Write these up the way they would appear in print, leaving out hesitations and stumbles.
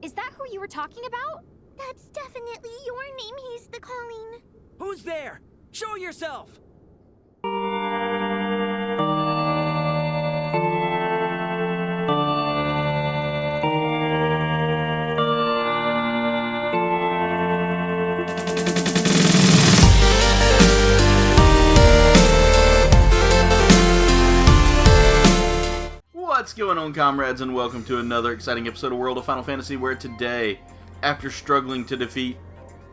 Is that who you were talking about? That's definitely your name he's the calling. Who's there? Show yourself! What's going on, comrades, and welcome to another exciting episode of World of Final Fantasy, where today, after struggling to defeat...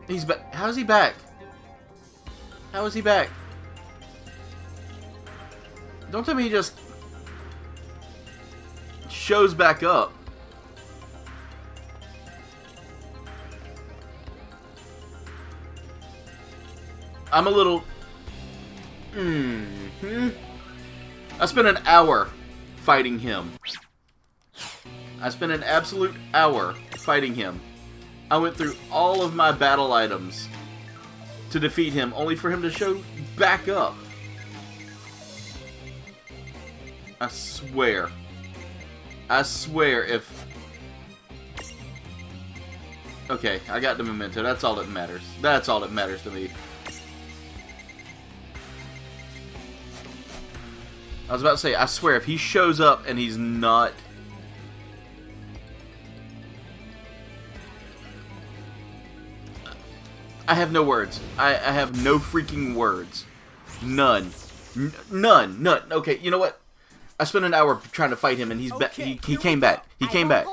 He's back. How is he back? How is he back? Don't tell me he just... shows back up. I'm a little... I spent an hour fighting him. I spent an absolute hour fighting him. I went through all of my battle items to defeat him, only for him to show back up. I swear if... Okay, I got the memento. That's all that matters. That's all that matters to me. I was about to say, I swear, if he shows up and he's not... I have no words. I have no freaking words. None. None. Okay, you know what? I spent an hour trying to fight him and he's back. He came back. He came back.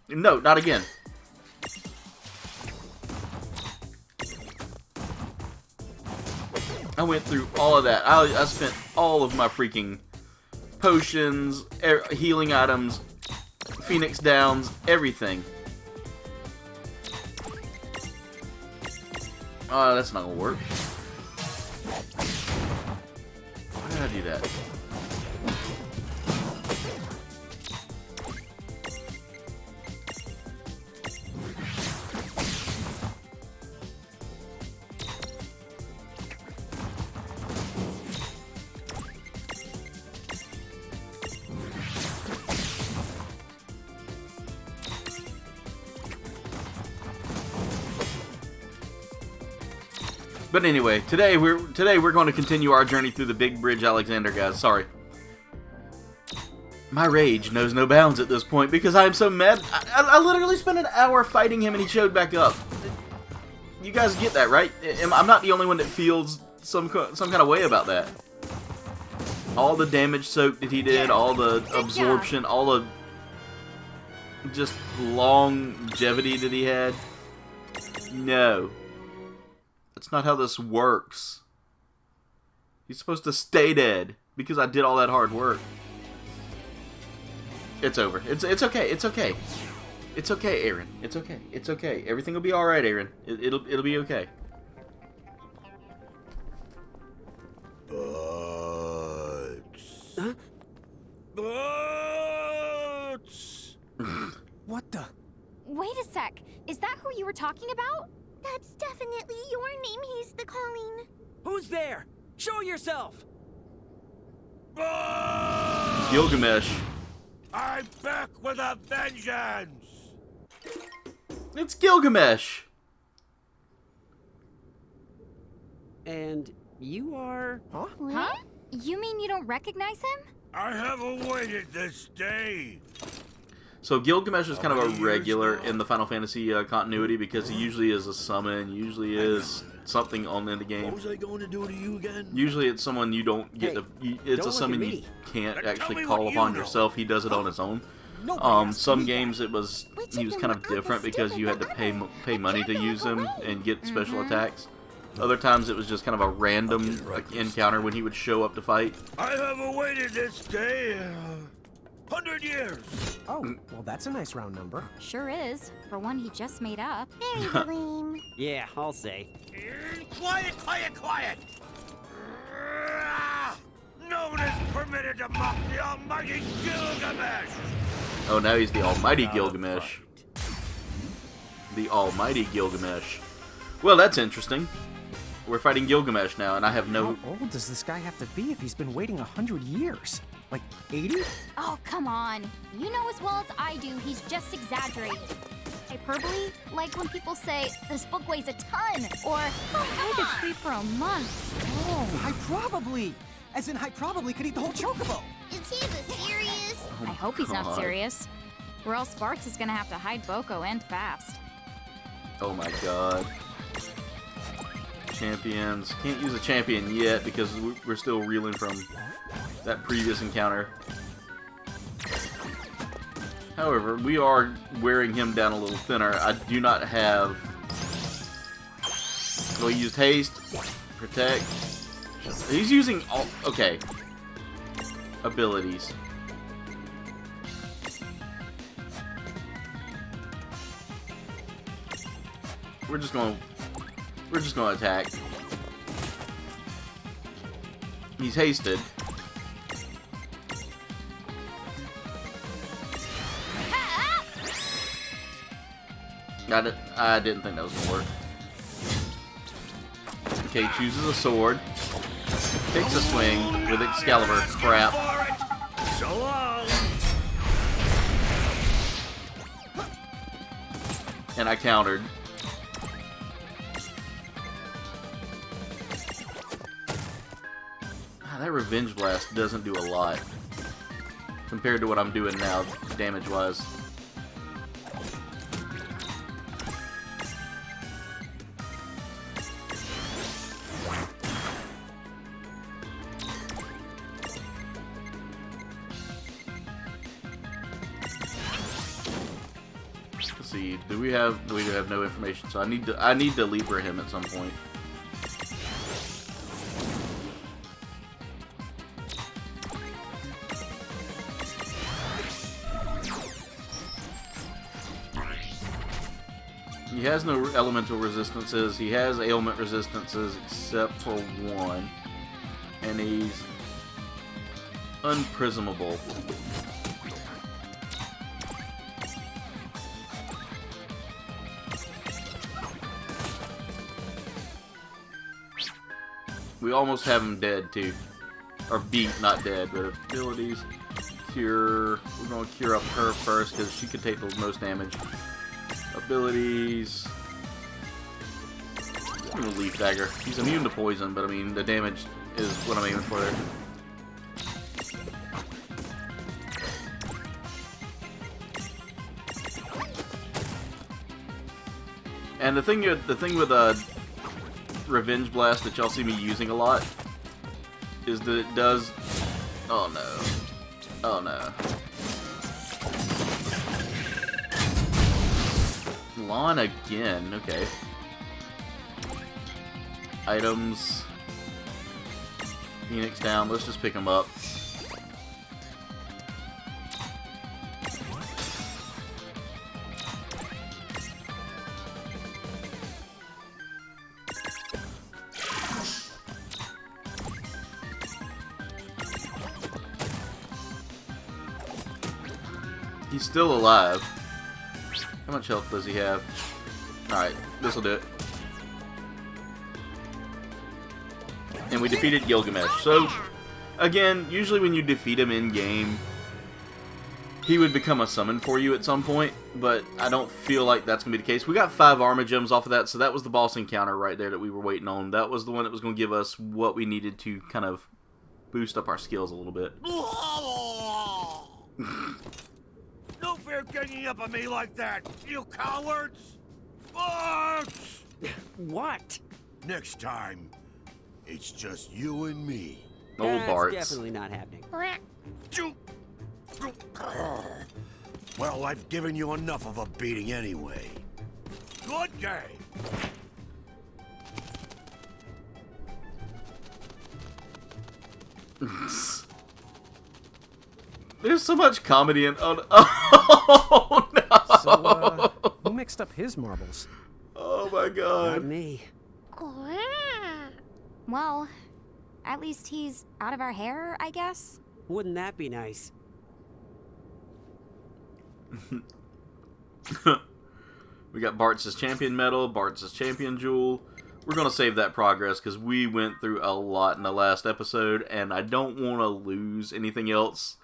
No, not again. I went through all of that. I spent all of my freaking potions, healing items, Phoenix Downs, everything. Oh, that's not gonna work. Why did I do that? But anyway, today we're going to continue our journey through the Big Bridge Alexander, guys. Sorry. My rage knows no bounds at this point because I am so mad. I literally spent an hour fighting him and he showed back up. You guys get that, right? I'm not the only one that feels some kind of way about that. All the damage soak that he did, all the absorption, all the just longevity that he had. No. That's not how this works. He's supposed to stay dead because I did all that hard work. It's over. It's okay. It's okay. It's okay, Aaron. It's okay. It's okay. Everything will be all right, Aaron. It'll be okay. Butts. Huh? Butts. What the? Wait a sec. Is that who you were talking about? That's definitely your name he's the calling. Who's there? Show yourself! Butts. Gilgamesh. I'm back with a vengeance. It's Gilgamesh. And you are... Huh? You mean you don't recognize him? I have awaited this day. So Gilgamesh is kind of a regular in the Final Fantasy continuity because he usually is a summon, usually is something on in the game. What was I going to do to you again? Usually it's someone you don't get to... It's a summon you can't actually call upon yourself. He does it on his own. Some games he was kind of different because you had to pay money to use him and get special attacks. Other times it was just kind of a random encounter when he would show up to fight. I have awaited this day 100 years. Oh, well, that's a nice round number. Sure is, for one he just made up. Very lame. Yeah, I'll say. Quiet, quiet, quiet! No one is permitted to mock the almighty Gilgamesh! Oh, now he's the almighty Gilgamesh. The almighty Gilgamesh. Well, that's interesting. We're fighting Gilgamesh now, and I have no... How old does this guy have to be if he's been waiting 100 years? Like 80? Oh, come on. You know as well as I do, he's just exaggerating. Hyperbole? Like when people say, this book weighs a ton, or, oh, I could sleep for a month. Oh, hyperbole! As in, hyperbole could eat the whole chocobo. Is he the serious? I hope he's not serious. Or else Bartz is gonna have to hide Boko and fast. Oh my god. Champions. Can't use a champion yet because we're still reeling from that previous encounter. However, we are wearing him down a little thinner. I do not have... So he used haste, protect. He's using all... Okay. Abilities. We're just going to attack. He's hasted. Got it. I didn't think that was gonna work. Okay, chooses a sword. Takes a swing with Excalibur. Crap. So long. And I countered. That Revenge Blast doesn't do a lot compared to what I'm doing now, damage-wise. Let's see. We have no information, so I need to Libra him at some point. He has no elemental resistances. He has ailment resistances except for one. And he's unprismable. We almost have him dead too. Or beat, not dead, but abilities. Cure. We're going to cure up her first because she can take the most damage. Abilities. I'm gonna Leaf Dagger. He's immune to poison, but I mean the damage is what I'm aiming for there. And the thing with Revenge Blast that y'all see me using a lot is that it does. Oh no! Oh no! Lawn again, okay. Items. Phoenix down, let's just pick him up. He's still alive. How much health does he have? Alright, this'll do it. And we defeated Gilgamesh. So, again, usually when you defeat him in-game, he would become a summon for you at some point, but I don't feel like that's going to be the case. We got 5 Armor Gems off of that, so that was the boss encounter right there that we were waiting on. That was the one that was going to give us what we needed to kind of boost up our skills a little bit. No fair ganging up on me like that, you cowards! Bartz! What? Next time, it's just you and me. Old That's Bartz. definitely not happening. Well, I've given you enough of a beating anyway. Good game. There's so much comedy in. Oh no! So, who mixed up his marbles? Oh my god! Not me. Well, at least he's out of our hair, I guess. Wouldn't that be nice? We got Bartz's champion medal, Bartz's champion jewel. we're going to save that progress because we went through a lot in the last episode, and I don't want to lose anything else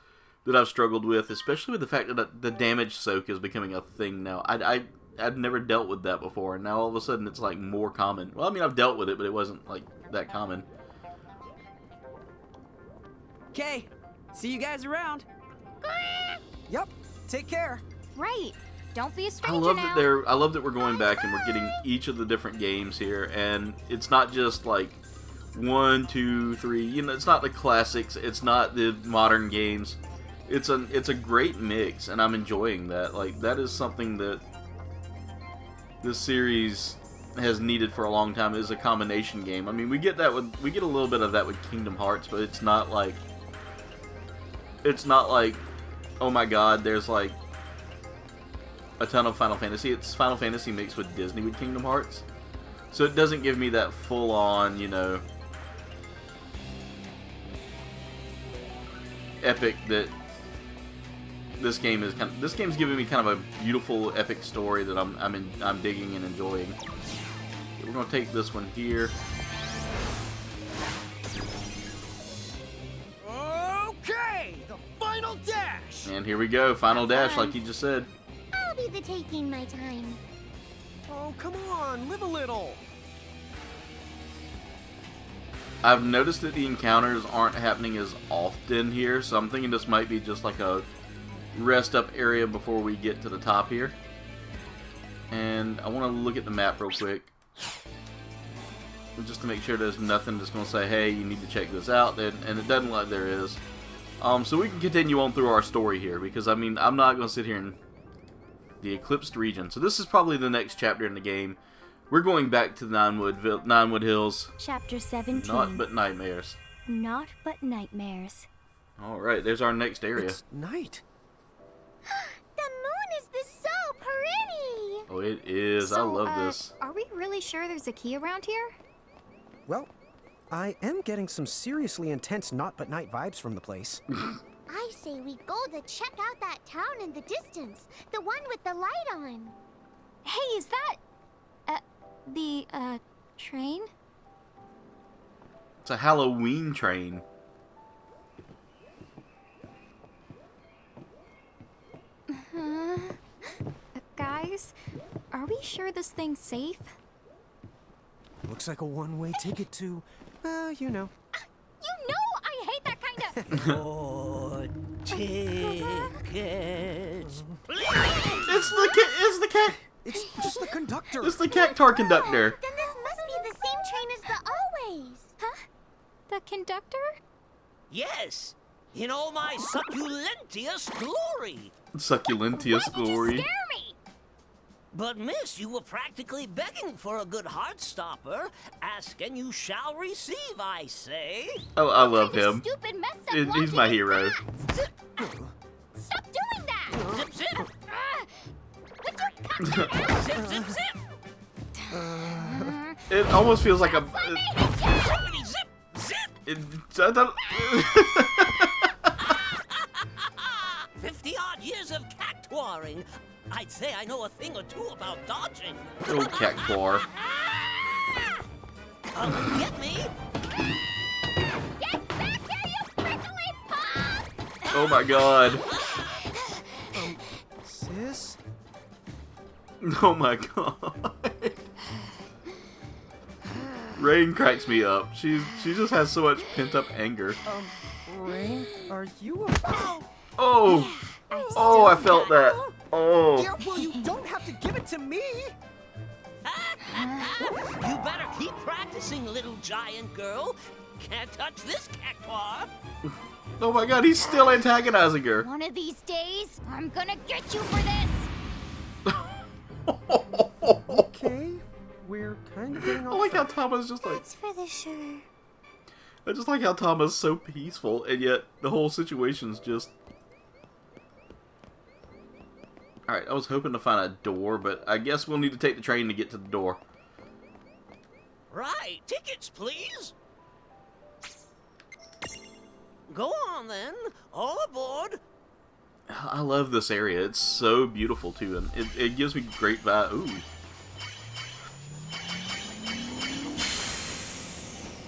that I've struggled with, especially with the fact that the damage soak is becoming a thing now. I'd never dealt with that before, and now all of a sudden it's like more common. Well, I mean, I've dealt with it, but it wasn't like that common. Okay, see you guys around. Yep, take care. Right. Don't be a I stranger love now. that I love that we're going back and we're getting each of the different games here, and it's not just like 1, 2, 3. You know, it's not the classics. It's not the modern games. It's a great mix, and I'm enjoying that. Like, that is something that this series has needed for a long time, is a combination game. I mean, we get a little bit of that with Kingdom Hearts, but it's not like oh my god, there's like a ton of Final Fantasy. It's Final Fantasy mixed with Disney with Kingdom Hearts. So it doesn't give me that full on, you know, epic that this game is. This game's giving me kind of a beautiful epic story that I'm digging and enjoying. We're gonna take this one here. Okay, the final dash. And here we go, final dash, like you just said. I'll be the taking my time. Oh, come on, live a little. I've noticed that the encounters aren't happening as often here, so I'm thinking this might be just like a rest up area before we get to the top here. And I want to look at the map real quick, just to make sure there's nothing that's going to say, hey, you need to check this out, and it doesn't look like there is. So we can continue on through our story here, because I mean, I'm not going to sit here in the Eclipsed region. So this is probably the next chapter in the game. We're going back to the Ninewood Hills. Chapter 17. Naught But Nightmares. Naught But Nightmares. Alright, there's our next area. It's night. The moon is so pretty. Oh, it is. I So, love this. Are we really sure there's a key around here? Well, I am getting some seriously intense Naught But Night vibes from the place. I say we go to check out that town in the distance. The one with the light on. Hey, is that... the, train? It's a Halloween train. Guys, are we sure this thing's safe? Looks like a one-way ticket to, you know. You know I hate that kind of... Oh, tickets, It's the cat. It's just the conductor. It's the Cactar conductor. Then this must be the same train as the always. Huh? The conductor? Yes, in all my succulentious glory. Succulentious glory. Scare me! But miss, you were practically begging for a good heart stopper. Ask and you shall receive, I say. Oh, I love This him. stupid mess up He's logic my is hero. that? Stop doing that! Zip, zip, Would you cut that out? zip, zip, zip. It almost feels like a. Zippity, zip, zip. I don't- 50-odd years of cactuaring. I'd say I know a thing or two about dodging. Oh, Cactar. Come and get me. Get back here, you prickly punk! Oh my god. Sis? Oh my god. Rain cracks me up. She just has so much pent up anger. Rain, are you a... Oh. Oh, I felt that. Oh. Well, you don't have to give it to me. You better keep practicing, little giant girl. Can't touch this cactuar. Oh my god, he's still antagonizing her. One of these days, I'm gonna get you for this! Okay, we're kind of getting I off like how track. Tama's just like. That's for the sure. I just like how Tama's so peaceful, and yet the whole situation's just. Alright, I was hoping to find a door, but I guess we'll need to take the train to get to the door. Right, tickets, please. Go on then, all aboard. I love this area. It's so beautiful too, and it gives me great vibe. Ooh.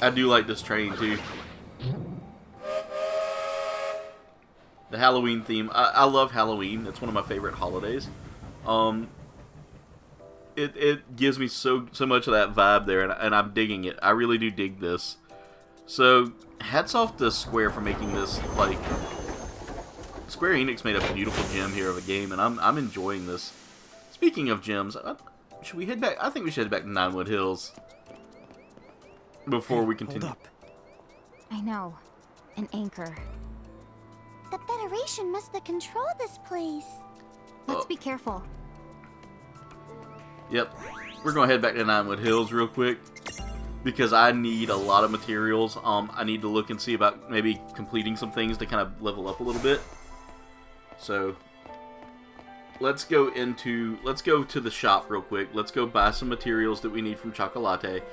I do like this train too. The Halloween theme. I love Halloween. It's one of my favorite holidays. It gives me so much of that vibe there, and I'm digging it. I really do dig this. So, hats off to Square for making this. Like, Square Enix made a beautiful gem here of a game, and I'm enjoying this. Speaking of gems, should we head back? I think we should head back to Ninewood Hills before we continue. Hold up. I know. An anchor. The Federation must have controlled this place. Let's be careful. Yep. We're going to head back to Ninewood Hills real quick because I need a lot of materials. I need to look and see about maybe completing some things to kind of level up a little bit. So, let's go to the shop real quick. Let's go buy some materials that we need from Chocolate.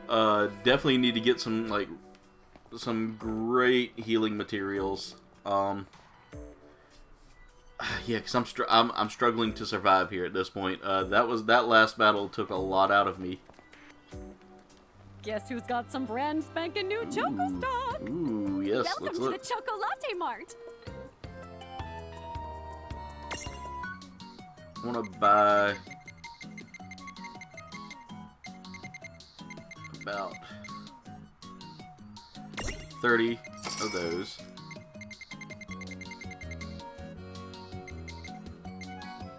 Definitely need to get some great healing materials. Yeah, because I'm struggling to survive here at this point. That last battle took a lot out of me. Guess who's got some brand spanking new Choco stock? Ooh, yes. Welcome Let's to look. the Choco Latte Mart. I want to buy about 30 of those.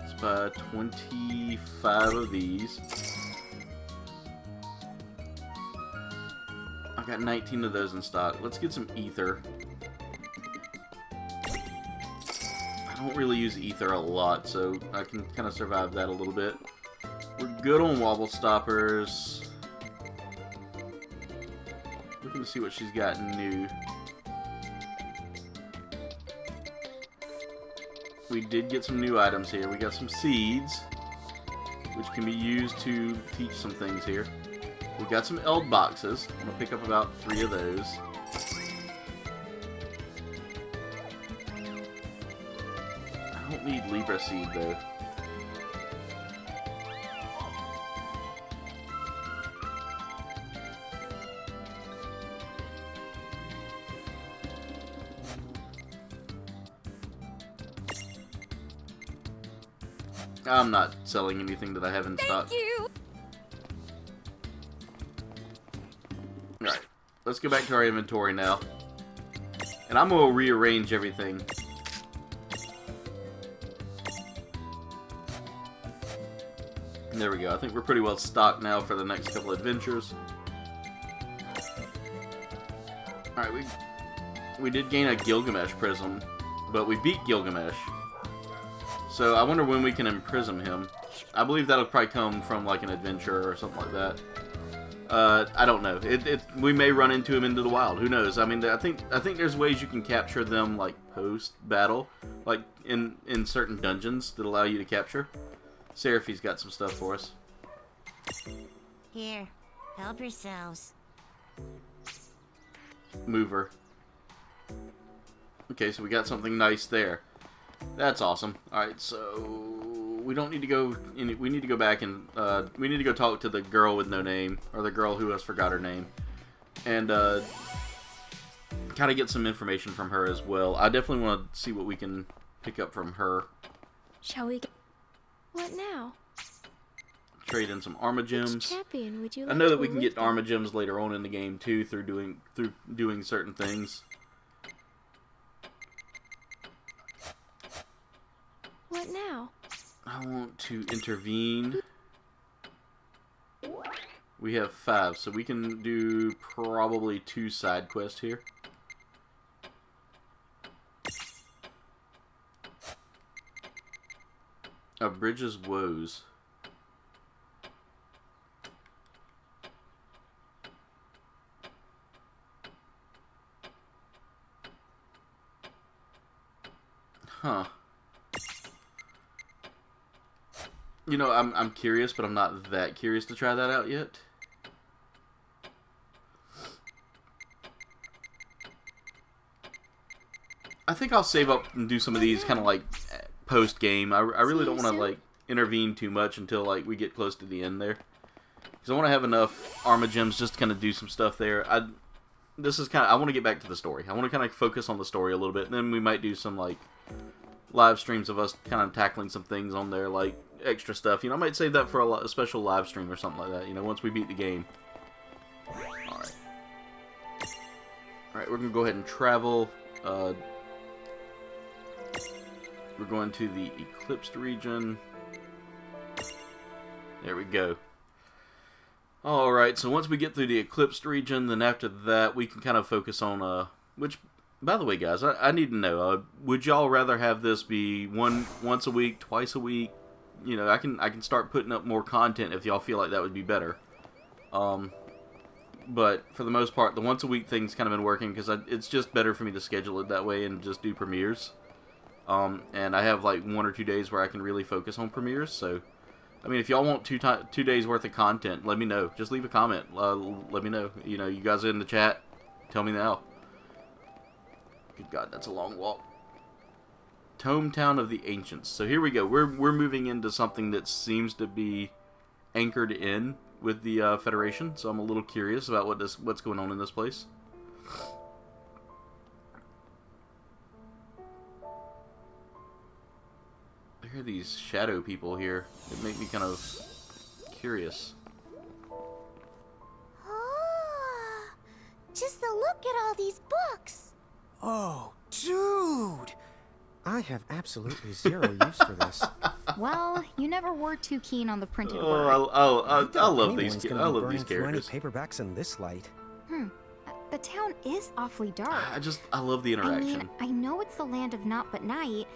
Let's buy 25 of these. I got 19 of those in stock. Let's get some ether. I don't really use ether a lot, so I can kind of survive that a little bit. We're good on wobble stoppers. Looking to see what she's got new. We did get some new items here. We got some seeds, which can be used to teach some things here. We got some Eld boxes. I'm going to pick up about 3 of those. I don't need Libra seed though. I'm not selling anything that I have in stock. Thank you. Alright, let's go back to our inventory now. And I'm going to rearrange everything. There we go. I think we're pretty well stocked now for the next couple adventures. Alright, we did gain a Gilgamesh prism, but we beat Gilgamesh. So I wonder when we can imprison him. I believe that'll probably come from like an adventure or something like that. I don't know. We may run into him into the wild. Who knows? I mean, I think there's ways you can capture them like post battle, like in certain dungeons that allow you to capture. Seraphi's got some stuff for us. Here, help yourselves. Mover. Okay, so we got something nice there. That's awesome. Alright, so we don't need to go we need to go back and we need to go talk to the girl with no name, or the girl who has forgot her name, and kind of get some information from her as well. I definitely want to see what we can pick up from her. Shall we? What now? Trade in some Arma gems. Champion, would you I like know that to we can lift get Arma gems later on in the game too through doing certain things. What now? I want to intervene. We have 5, so we can do probably 2 side quests here. Bridges woes. Huh. You know, I'm curious, but I'm not that curious to try that out yet. I think I'll save up and do some of these kind of like post game. I really don't want to like intervene too much until like we get close to the end there, because I want to have enough Arma gems just to kind of do some stuff there. this is kind of, I want to get back to the story. I want to kind of focus on the story a little bit, and then we might do some, like, live streams of us kind of tackling some things on there, like, extra stuff. You know, I might save that for a special live stream or something like that, you know, once we beat the game. Alright. Alright, we're going to go ahead and travel. We're going to the Eclipsed region. There we go. Alright, so once we get through the Eclipsed region, then after that, we can kind of focus on, which, by the way, guys, I need to know, would y'all rather have this be once a week, twice a week? You know, I can start putting up more content if y'all feel like that would be better. But for the most part, the once a week thing's kind of been working, because it's just better for me to schedule it that way and just do premieres. And I have like 1 or 2 days where I can really focus on premieres, so... I mean, if y'all want 2 days worth of content, let me know. Just leave a comment. Let me know. You know, you guys in the chat, tell me now. Good God, that's a long walk. Tometown of the Ancients. So here we go. We're moving into something that seems to be anchored in with the Federation. So I'm a little curious about what's going on in this place. There are these shadow people here that make me kind of curious. Oh, just a look at all these books. Oh, dude! I have absolutely zero use for this. Well, you never were too keen on the printed word. I love these. Anyone's I gonna be love these burning through any characters. paperbacks in this light. The town is awfully dark. I love the I interaction. mean, I know it's the land of Naught But Night,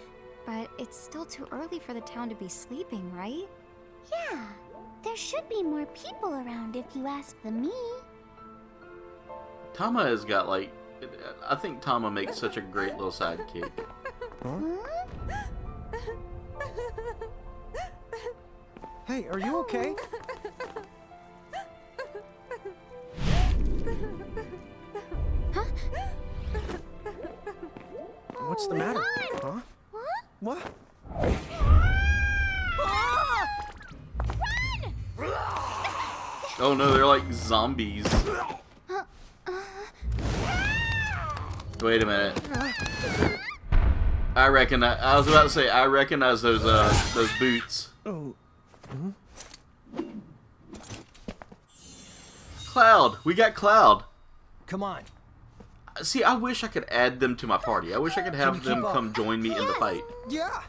but it's still too early for the town to be sleeping, right? Yeah, there should be more people around if you ask the me. Tama has got like, I think Tama makes such a great little sidekick. Huh? Hey, are you okay? Huh? What's the matter? Huh? What? Oh no, they're like zombies. Wait a minute. I recognize. I was about to say I recognize those boots. Oh. Cloud. We got Cloud. Come on. See, I wish I could add them to my party. I wish I could have them come join me in the fight. Yeah.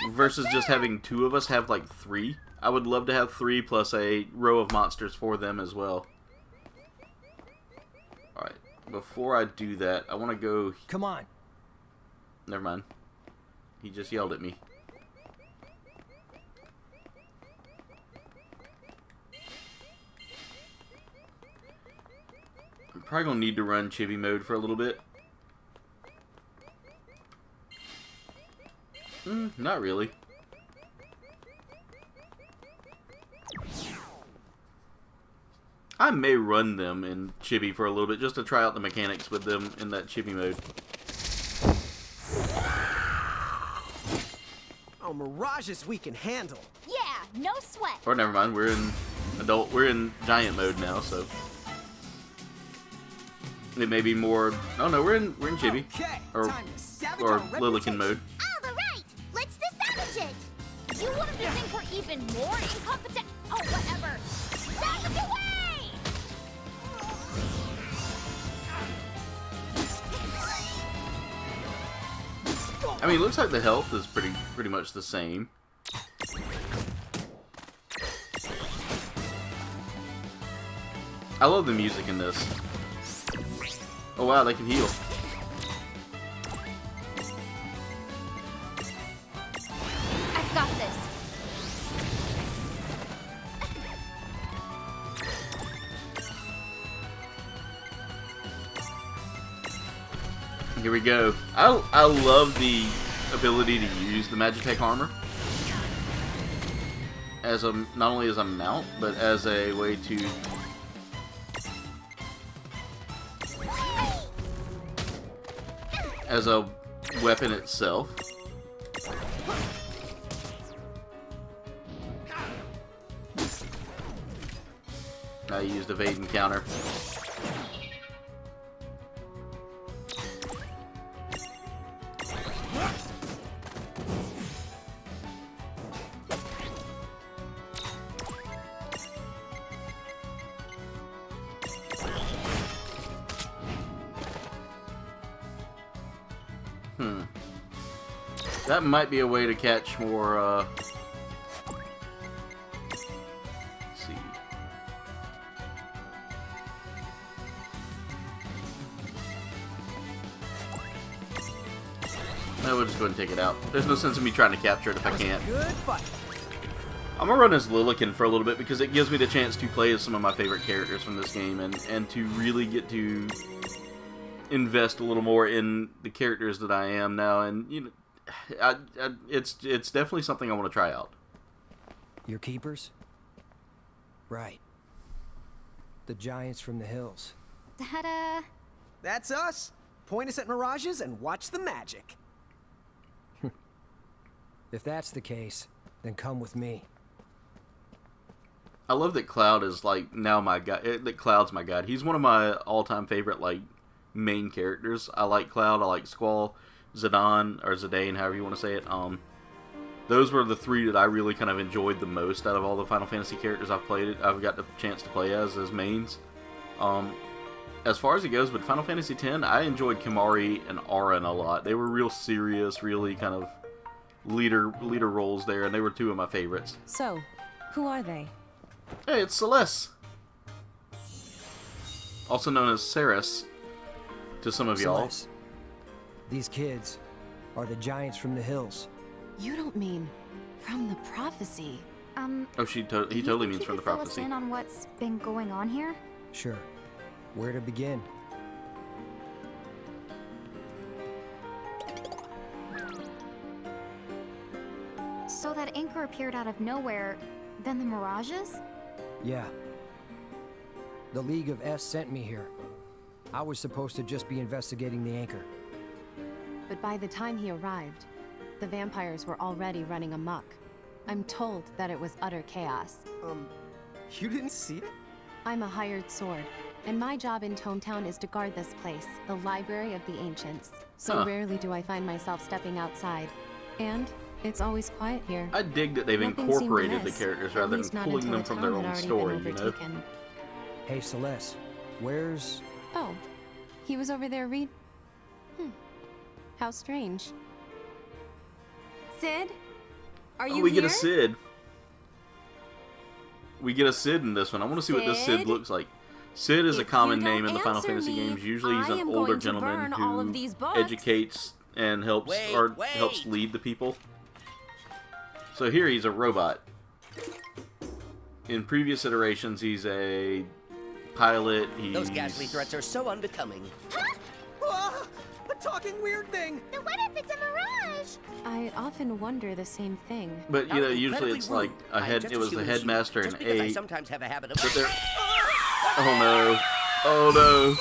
Versus just having 2 of us have like 3. I would love to have 3 plus a row of monsters for them as well. Alright, before I do that, I want to go... Come on. Never mind. He just yelled at me. I'm probably going to need to run chibi mode for a little bit. Not really. I may run them in chibi for a little bit just to try out the mechanics with them in that chibi mode. Oh, mirages we can handle. Yeah, no sweat. Or never mind, we're in giant mode now, so it may be more. Oh no, we're in chibi or Lilican mode. All right, let's savage it. You wouldn't think we're even more incompetent? Oh, whatever. Savage away! I mean, it looks like the health is pretty much the same. I love the music in this. Oh wow, they can heal. I've got this. Here we go. I love the ability to use the Magitech armor as a not only as a mount, but as a way to as a weapon itself. I used evade and counter. That might be a way to catch more, let's see. No, we'll just go ahead and take it out. There's no sense in me trying to capture it if I can't. Good fight. I'm gonna run as Lilikin for a little bit because it gives me the chance to play as some of my favorite characters from this game and to really get to invest a little more in the characters that I am now, and you know, it's definitely something I want to try out. Your keepers? Right. The giants from the hills. Ta-da! That's us. Point us at mirages and watch the magic. If that's the case, then come with me. I love that Cloud is like now my guy. That Cloud's my guy. He's one of my all-time favorite like main characters. I like Cloud. I like Squall, Zidane, however you want to say it. Those were the three that I really kind of enjoyed the most out of all the Final Fantasy characters I've played. I've got the chance to play as mains. As far as it goes, with Final Fantasy X, I enjoyed Kimahri and Auron a lot. They were real serious, really kind of leader roles there, and they were two of my favorites. So, who are they? Hey, it's Celeste. Also known as Ceres to some of y'all. Celeste. These kids are the giants from the hills. You don't mean from the prophecy? Oh, he do you totally think means you from the could fill us prophecy. in on what's been going on here? Sure. Where to begin? So that anchor appeared out of nowhere, then the mirages? Yeah. The League of S sent me here. I was supposed to just be investigating the anchor. But by the time he arrived, the vampires were already running amok. I'm told that it was utter chaos. You didn't see it? I'm a hired sword, and my job in Tometown is to guard this place, the Library of the Ancients. So rarely do I find myself stepping outside. And it's always quiet here. I dig that they've Nothing incorporated seemed the amiss, characters at rather least than not pulling until them the from their town had own already story, been you know? overtaken. Hey, Celeste. Where's... Oh, he was over there How strange. Sid? Are you we here? get a Sid. We get a Sid in this one. I want to see what this Sid Sid? looks like. Sid is a If common you don't name in the Final answer Fantasy me, games. Usually he's I an am older going to gentleman burn all of who these books. educates and helps helps lead the people. So here he's a robot. In previous iterations, he's a pilot. Those ghastly threats are so unbecoming. Ah, a talking weird thing! Then what if it's a mirage? I often wonder the same thing. But you know, How usually incredibly it's like rude. a I'm head. just It was as the human as you. headmaster Just and because I eight. sometimes have a habit of. But they're. Oh no! Oh no!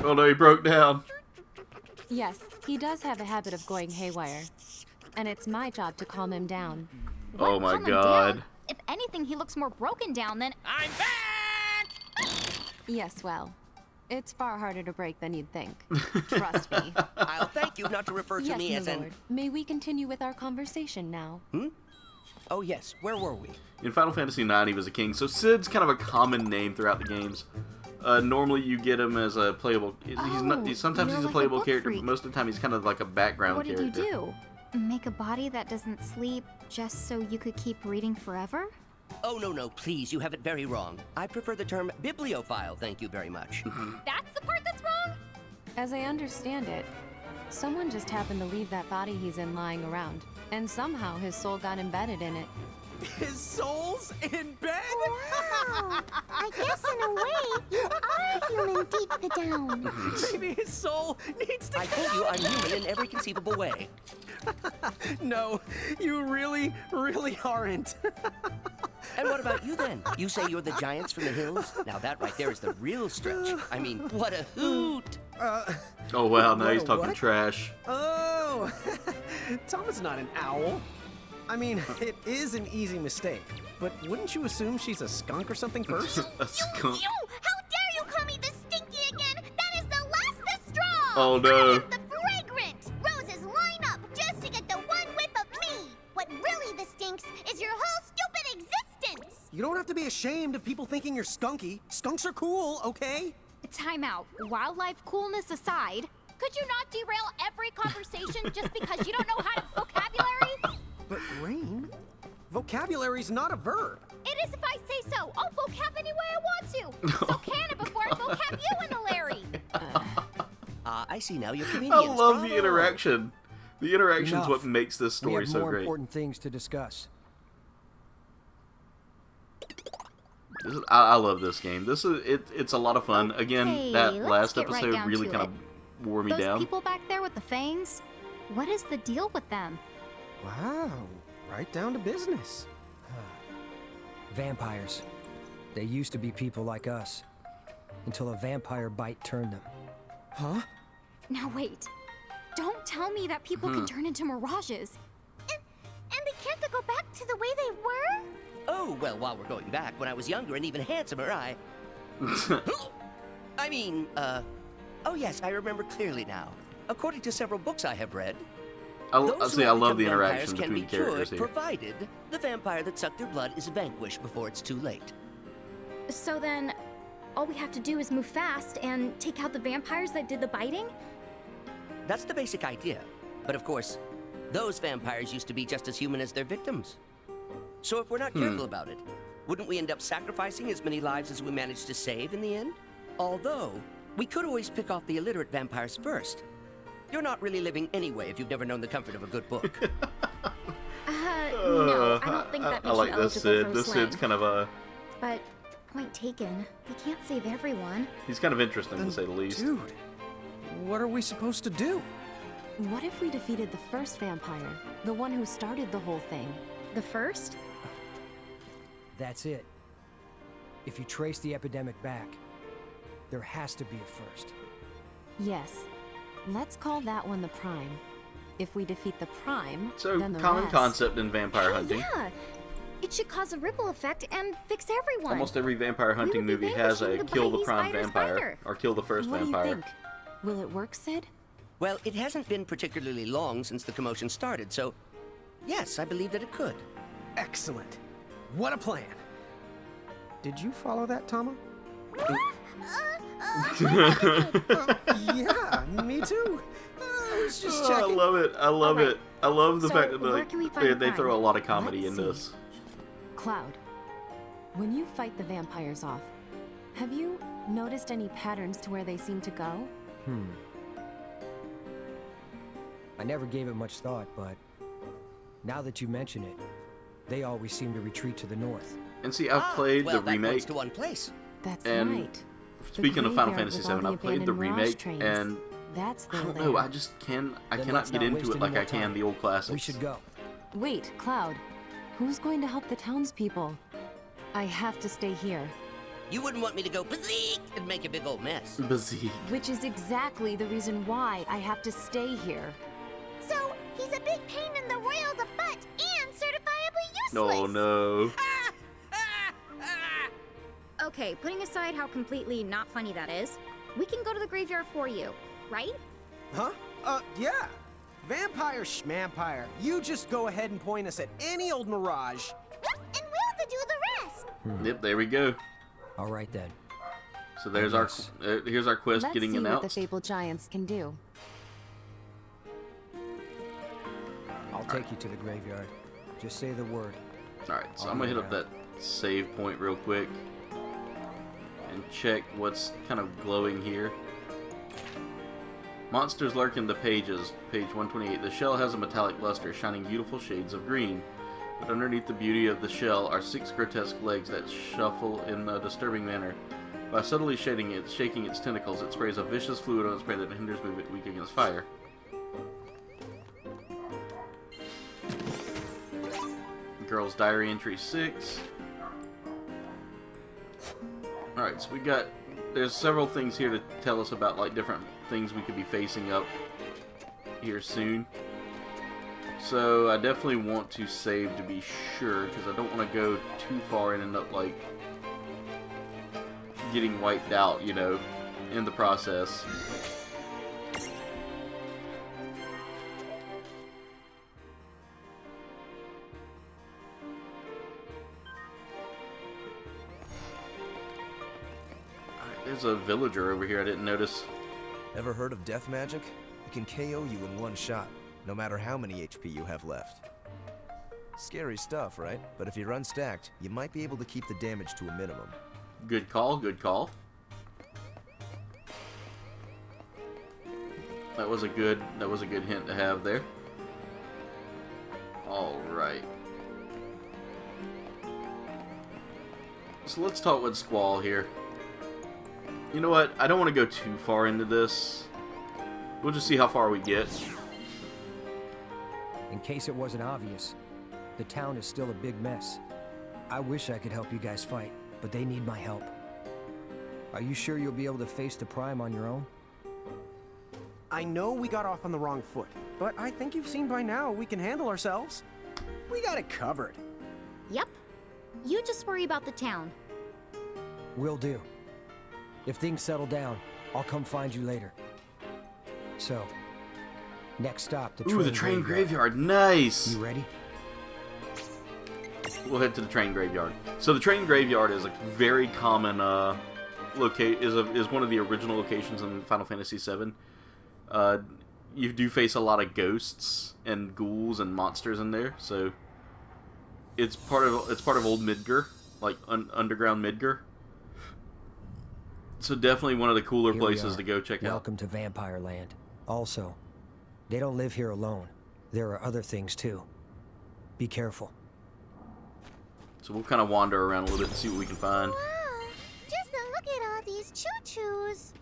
Oh no! He broke down. Yes, he does have a habit of going haywire. And it's my job to calm him down. Oh my Calm him god! down. If anything, he looks more broken down than... I'm back! Yes, well, it's far harder to break than you'd think. Trust me. I'll thank you not to refer to Yes, me my as an. lord. May we continue with our conversation now? Oh yes, where were we? In Final Fantasy IX, he was a king, so Sid's kind of a common name throughout the games. Normally, you get him as a playable. Sometimes you're he's a like a playable book character, freak. but most of the time he's kind of like a background What did character. you do? Make a body that doesn't sleep just so you could keep reading forever? Oh no, please, you have it very wrong. I prefer the term bibliophile, thank you very much. That's the part that's wrong? As I understand it, someone just happened to leave that body he's in lying around. And somehow his soul got embedded in it. His soul's in bed? Wow. I guess in a way, you are human deep down. Maybe his soul needs to I told you I'm human in every conceivable way. No, you really, really aren't. And what about you then? You say you're the giants from the hills? Now that right there is the real stretch. I mean, what a hoot! Oh wow! Now What he's a talking what? trash. Oh, Tom is not an owl. I mean, it is an easy mistake, but wouldn't you assume she's a skunk or something first? A skunk. You! How dare you call me the stinky again? That is the last straw! Oh, no. I am the fragrant! Roses line up just to get the one whiff of me! What really the stinks is your whole stupid existence! You don't have to be ashamed of people thinking you're skunky. Skunks are cool, okay? Time out. Wildlife coolness aside, could you not derail every conversation just because you don't know how to vocabulary? But Rain, vocabulary's not a verb. It is if I say so. I'll vocab any way I want to. So can it before I vocab you in the Larry. I see now you're I comedians. love the Bravo. interaction. The interaction's Enough. what makes this We story have so more great. important things to discuss. I love this game. It's a lot of fun. Again, Okay, that let's last get right episode down really to kind of wore me Those down. people back there with the fangs, what is the deal with them? Wow, right down to business. Vampires. They used to be people like us. Until a vampire bite turned them. Huh? Now wait. Don't tell me that people can turn into mirages. And they can't go back to the way they were? Oh, well, while we're going back, when I was younger and even handsomer, I mean, oh yes, I remember clearly now. According to several books I have read, I those who love become the vampires interaction can between be characters cured, here. provided the vampire that sucked their blood is vanquished before it's too late. So then, all we have to do is move fast and take out the vampires that did the biting? That's the basic idea. But of course, those vampires used to be just as human as their victims. So if we're not careful about it, wouldn't we end up sacrificing as many lives as we managed to save in the end? Although, we could always pick off the illiterate vampires first. You're not really living anyway if you've never known the comfort of a good book. No, I don't think that I makes like you this eligible Sid. for This slang. Sid's kind of a... But, point taken, we can't save everyone. He's kind of interesting, to say the least. Dude, what are we supposed to do? What if we defeated the first vampire? The one who started the whole thing? The first? That's it. If you trace the epidemic back, there has to be a first. Yes. Let's call that one the Prime. If we defeat the Prime, So, then the common rest. concept in vampire hunting. Yeah! It should cause a ripple effect and fix everyone. Almost every vampire hunting would be movie has a vanquishing the kill the bitey prime spider's vampire, spider. or kill the first What do you vampire. think? Will it work, Sid? Well, it hasn't been particularly long since the commotion started, so yes, I believe that it could. Excellent. What a plan. Did you follow that, Tama? Yeah, me too. I was just Oh, I checking. love it. I love Alright. it. I love the So, fact that where can we find the they throw a Prime? lot of comedy Let's in see. this. Cloud, when you fight the vampires off, have you noticed any patterns to where they seem to go? I never gave it much thought, but now that you mention it, they always seem to retreat to the north. And see, I've played well, the that remake. points to one place. That's And right. The Speaking of Final graveyard Fantasy with all VII, the I've played the abandoned Mirage remake, trains. and That's I their don't know. lair. I just I Then cannot let's get not into waste it any like more I can time. the old classics. We should go. Wait, Cloud. Who's going to help the townspeople? I have to stay here, You wouldn't want me to go bazeek and make a big old mess. Bazik. which is exactly the reason why I have to stay here. So, he's a big pain in the royal the butt and certifiably useless. No, no. Okay, putting aside how completely not funny that is, we can go to the graveyard for you, right? Huh? Yeah. Vampire schmampire. You just go ahead and point us at any old mirage. And we'll do the rest. Yep, there we go. All right then. So there's Yes. here's our quest Let's getting see what the announced. Fabled Giants can do. I'll take you to the graveyard. Just say the word. All right, so I'll I'm gonna be hit up that save point real quick and check what's kind of glowing here. Monsters lurk in the pages. Page 128. The shell has a metallic luster, shining beautiful shades of green. But underneath the beauty of the shell are 6 grotesque legs that shuffle in a disturbing manner. By subtly shaking its tentacles, it sprays a vicious fluid on its prey that hinders movement, weak against fire. Girl's Diary entry 6. Alright, so we got... There's several things here to tell us about, like, different things we could be facing up here soon. So, I definitely want to save to be sure, because I don't want to go too far and end up, like, getting wiped out, you know, in the process. There's a villager over here I didn't notice. Ever heard of death magic? It can KO you in one shot, no matter how many HP you have left. Scary stuff, right? But if you're unstacked, you might be able to keep the damage to a minimum. Good call, good call. That was a good hint to have there. All right. So let's talk with Squall here. You know what? I don't want to go too far into this. We'll just see how far we get. In case it wasn't obvious, the town is still a big mess. I wish I could help you guys fight, but they need my help. Are you sure you'll be able to face the Prime on your own? I know we got off on the wrong foot, but I think you've seen by now we can handle ourselves. We got it covered. Yep. You just worry about the town. Will do. If things settle down, I'll come find you later. So, next stop, the train Ooh, the train graveyard. Nice! You ready? We'll head to the train graveyard. So the train graveyard is a very common is one of the original locations in Final Fantasy VII. You do face a lot of ghosts and ghouls and monsters in there, so it's part of old Midgar, like underground Midgar. So definitely one of the cooler places to go check out. Welcome to Vampire Land. Also, they don't live here alone. There are other things too. Be careful. So we'll kind of wander around a little bit and see what we can find. Wow, just a look at all these choo-choos.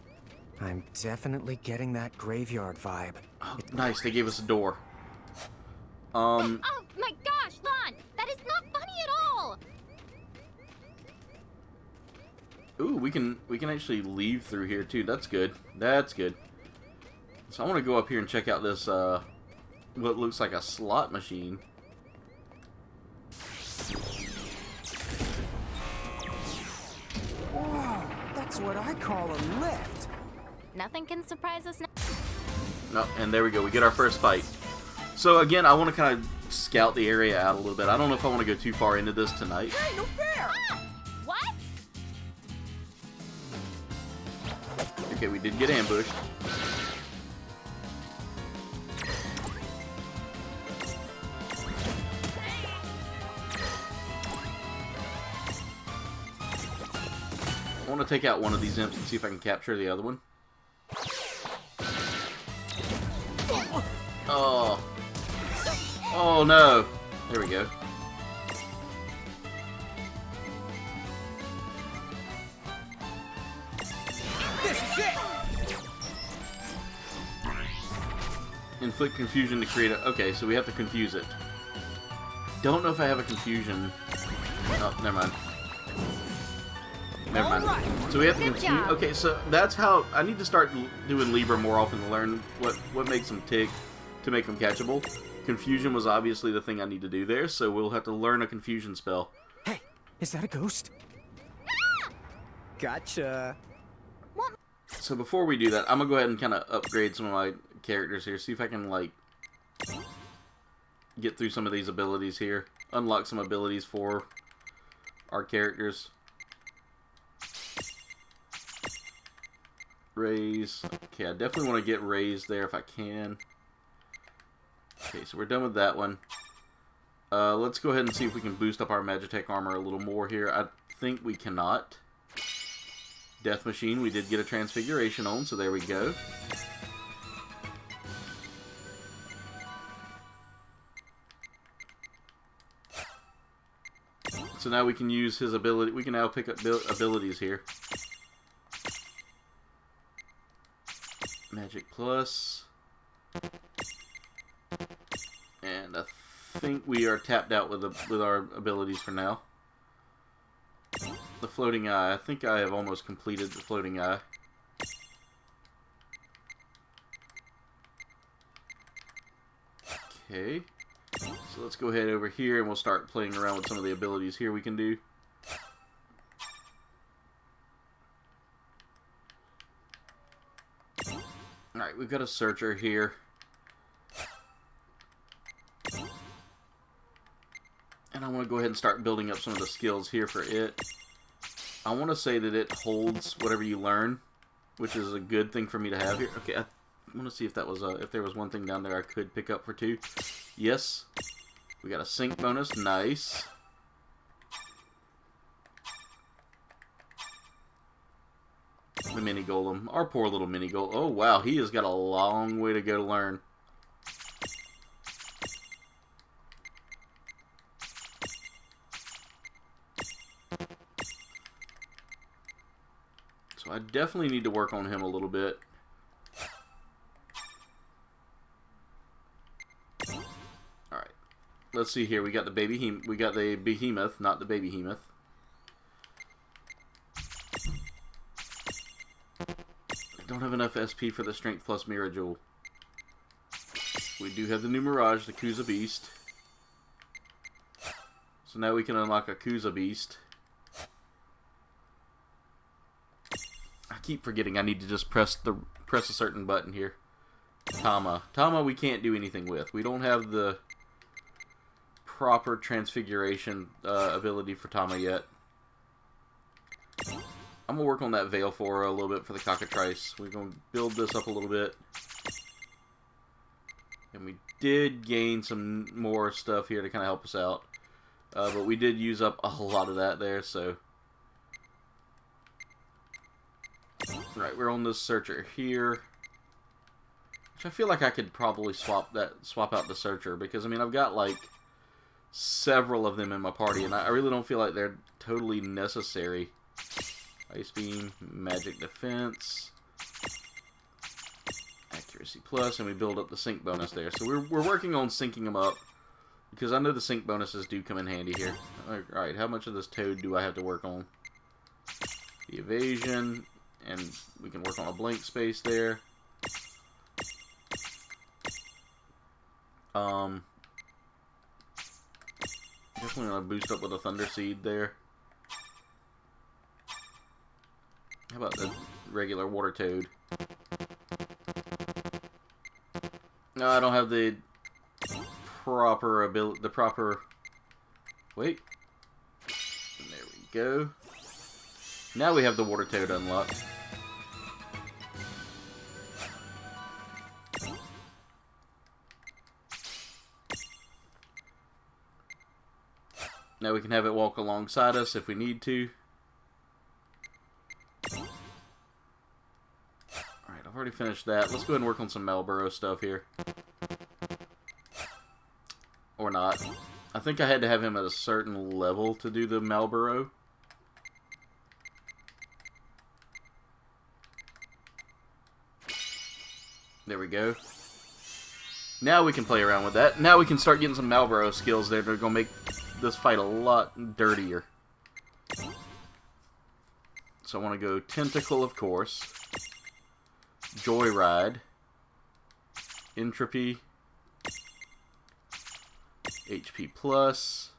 I'm definitely getting that graveyard vibe. Oh, nice, they gave us a door. Oh my gosh, Lon! That is not funny at all! Ooh, we can actually leave through here too. That's good. That's good. So I want to go up here and check out this what looks like a slot machine. Whoa, that's what I call a lift. Nothing can surprise us now. No, and there we go. We get our first fight. So again, I want to kind of scout the area out a little bit. I don't know if I want to go too far into this tonight. Hey, no fair! Ah! What? Okay, we did get ambushed. I want to take out one of these imps and see if I can capture the other one. Oh. Oh no. There we go. This is it! Inflict confusion to create a... Okay, so we have to confuse it. Don't know if I have a confusion. Oh, never mind. Never mind. So we have to confuse... Okay, so that's how... I need to start doing Libra more often to learn what makes them tick to make them catchable. Confusion was obviously the thing I need to do there, so we'll have to learn a confusion spell. Hey, is that a ghost? Gotcha. So before we do that, I'm going to go ahead and kind of upgrade some of my characters here. See if I can, like, get through some of these abilities here. Unlock some abilities for our characters. Raise. Okay, I definitely want to get raised there if I can. Okay, so we're done with that one. Let's go ahead and see if we can boost up our Magitech armor a little more here. I think we cannot. Death Machine, we did get a transfiguration on, so there we go. So now we can use his ability. We can now pick up abilities here. Magic Plus. And I think we are tapped out with our abilities for now. The Floating Eye. I think I have almost completed the Floating Eye. Okay. So let's go ahead over here and we'll start playing around with some of the abilities here we can do. Alright, we've got a Searcher here. And I want to go ahead and start building up some of the skills here for it. I want to say that it holds whatever you learn, which is a good thing for me to have here. Okay, I want to see if that was if there was one thing down there I could pick up for 2. Yes, we got a sync bonus. Nice. The mini golem, our poor little mini golem. Oh wow, he has got a long way to go to learn. So I definitely need to work on him a little bit. Alright. Let's see here. We got the behemoth, not the baby behemoth. I don't have enough SP for the strength plus mirror jewel. We do have the new Mirage, the Kuza Beast. So now we can unlock a Kuza Beast. I keep forgetting I need to just press a certain button here. Tama we can't do anything with. We don't have the proper transfiguration ability for Tama yet. I'm gonna work on that veil for her a little bit for the cockatrice. We're gonna build this up a little bit. And we did gain some more stuff here to kind of help us out. But we did use up a lot of that there, so. Right, we're on this searcher here. Which I feel like I could probably swap out the searcher, because I mean I've got like several of them in my party and I really don't feel like they're totally necessary. Ice beam, magic defense, accuracy plus, and we build up the sync bonus there. So we're working on syncing them up, because I know the sync bonuses do come in handy here. Alright, how much of this toad do I have to work on? The evasion, and we can work on a blank space there. Definitely gonna boost up with a thunder seed there. How about the regular water toad? No, I don't have the proper ability. Wait. And there we go. Now we have the water toad unlocked. Now we can have it walk alongside us if we need to. Alright, I've already finished that. Let's go ahead and work on some Malboro stuff here. Or not. I think I had to have him at a certain level to do the Malboro. There we go. Now we can play around with that. Now we can start getting some Malboro skills there that are going to make this fight a lot dirtier. So I want to go Tentacle, of course. Joyride. Entropy. HP plus.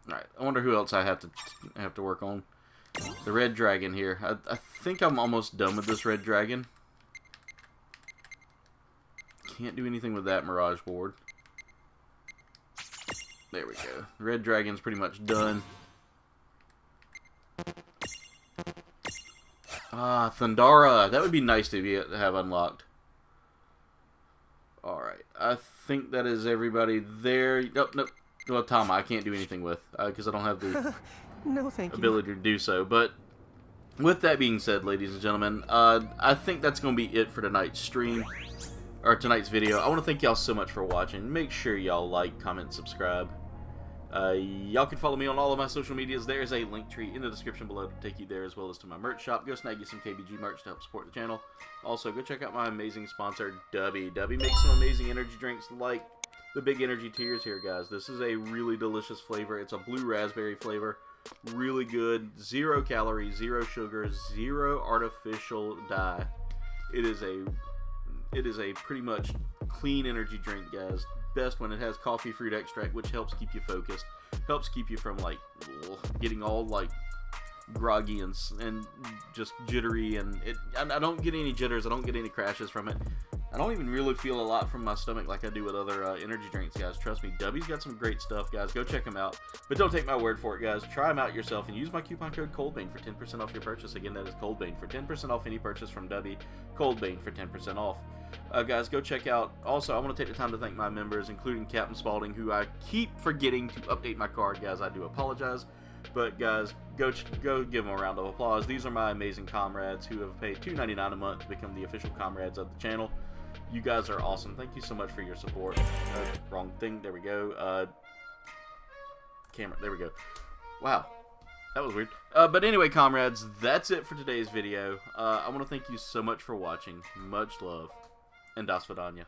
Alright, I wonder who else I have to work on. The red dragon here. I think I'm almost done with this red dragon. Can't do anything with that Mirage board. There we go. Red dragon's pretty much done. Ah, Thundara. That would be nice to have unlocked. Alright. I think that is everybody there. Nope. Well, Tama, I can't do anything with, because I don't have the no, thank you. ability to do so. But with that being said, ladies and gentlemen, I think that's going to be it for tonight's stream, or tonight's video. I want to thank y'all so much for watching. Make sure y'all like, comment, subscribe. Y'all can follow me on all of my social medias. There's a link tree in the description below to take you there, as well as to my merch shop. Go snag you some KBG merch to help support the channel. Also, go check out my amazing sponsor, Dubby. Dubby makes some amazing energy drinks like the Big Energy Tears here, guys. This is a really delicious flavor. It's a blue raspberry flavor. Really good. 0 calories, 0 sugar, 0 artificial dye. It is a pretty much clean energy drink, guys. Best when it has coffee fruit extract, which helps keep you focused. Helps keep you from like getting all like groggy and just jittery, and I don't get any jitters. I don't get any crashes from it. I don't even really feel a lot from my stomach like I do with other energy drinks, guys. Trust me, W's got some great stuff, guys. Go check them out. But don't take my word for it, guys. Try them out yourself and use my coupon code Kouldbayne for 10% off your purchase. Again, that is Kouldbayne for 10% off any purchase from W. Kouldbayne for 10% off. Guys, go check out. Also, I want to take the time to thank my members, including Captain Spaulding, who I keep forgetting to update my card, guys. I do apologize. But guys, go give them a round of applause. These are my amazing comrades who have paid $2.99 a month to become the official comrades of the channel. You guys are awesome. Thank you so much for your support. Wrong thing. There we go. Camera. There we go. Wow. That was weird. But anyway, comrades, that's it for today's video. I want to thank you so much for watching. Much love. And das vidanya.